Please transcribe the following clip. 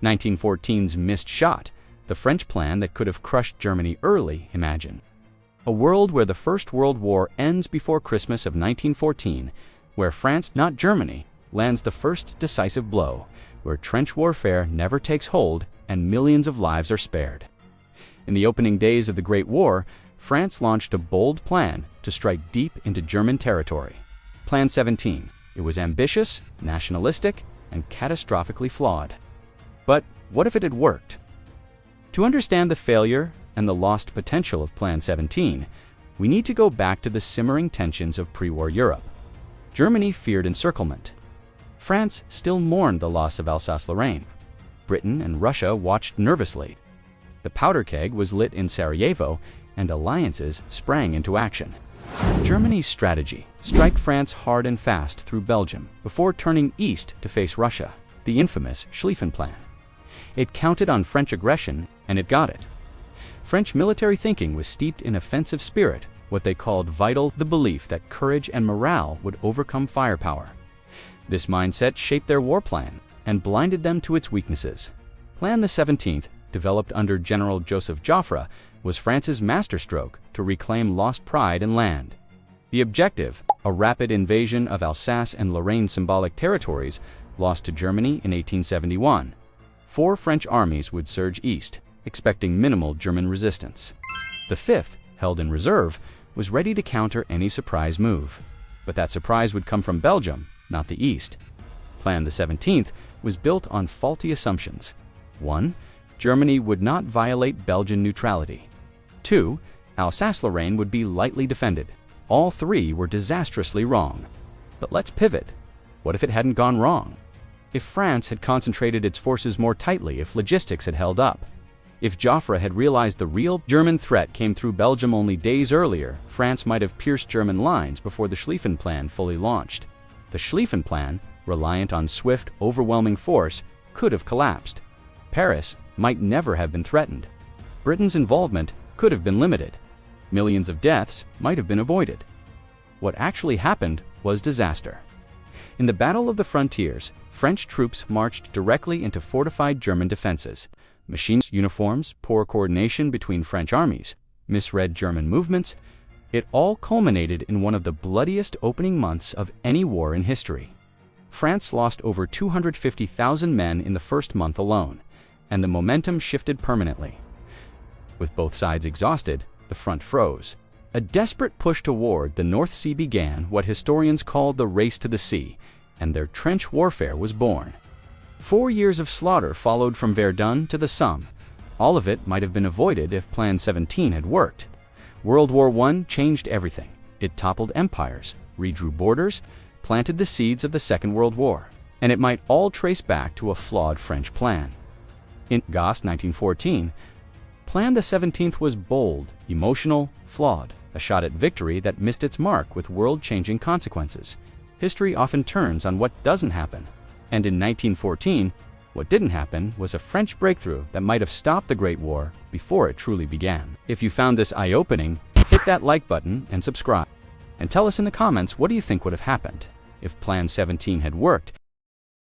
1914's missed shot, the French plan that could have crushed Germany early, imagine. A world where the First World War ends before Christmas of 1914, where France, not Germany, lands the first decisive blow, where trench warfare never takes hold and millions of lives are spared. In the opening days of the Great War, France launched a bold plan to strike deep into German territory. Plan 17. It was ambitious, nationalistic, and catastrophically flawed. But what if it had worked? To understand the failure and the lost potential of Plan 17, we need to go back to the simmering tensions of pre-war Europe. Germany feared encirclement. France still mourned the loss of Alsace-Lorraine. Britain and Russia watched nervously. The powder keg was lit in Sarajevo, and alliances sprang into action. Germany's strategy: strike France hard and fast through Belgium before turning east to face Russia, the infamous Schlieffen Plan. It counted on French aggression, and it got it. French military thinking was steeped in offensive spirit, what they called vital, the belief that courage and morale would overcome firepower. This mindset shaped their war plan and blinded them to its weaknesses. Plan the 17th, developed under General Joseph Joffre, was France's masterstroke to reclaim lost pride and land. The objective: a rapid invasion of Alsace and Lorraine symbolic territories lost to Germany in 1871. 4 French armies would surge east, expecting minimal German resistance. The 5th, held in reserve, was ready to counter any surprise move. But that surprise would come from Belgium, not the east. Plan the 17th was built on faulty assumptions. 1. Germany would not violate Belgian neutrality. 2. Alsace-Lorraine would be lightly defended. All 3 were disastrously wrong. But let's pivot. What if it hadn't gone wrong? If France had concentrated its forces more tightly, if logistics had held up, if Joffre had realized the real German threat came through Belgium only days earlier, France might have pierced German lines before the Schlieffen Plan fully launched. The Schlieffen Plan, reliant on swift, overwhelming force, could have collapsed. Paris might never have been threatened. Britain's involvement could have been limited. Millions of deaths might have been avoided. What actually happened was disaster. In the Battle of the Frontiers, French troops marched directly into fortified German defenses. Machine uniforms, poor coordination between French armies, misread German movements. It all culminated in one of the bloodiest opening months of any war in history. France lost over 250,000 men in the first month alone, and the momentum shifted permanently. With both sides exhausted, the front froze. A desperate push toward the North Sea began, what historians call the race to the sea, and their trench warfare was born. 4 years of slaughter followed from Verdun to the Somme. All of it might have been avoided if Plan 17 had worked. World War I changed everything. It toppled empires, redrew borders, planted the seeds of the Second World War, and it might all trace back to a flawed French plan. In August 1914, Plan the 17th was bold, emotional, flawed, a shot at victory that missed its mark with world-changing consequences. History often turns on what doesn't happen. And in 1914, what didn't happen was a French breakthrough that might have stopped the Great War before it truly began. If you found this eye-opening, hit that like button and subscribe. And tell us in the comments, what do you think would have happened if Plan 17 had worked?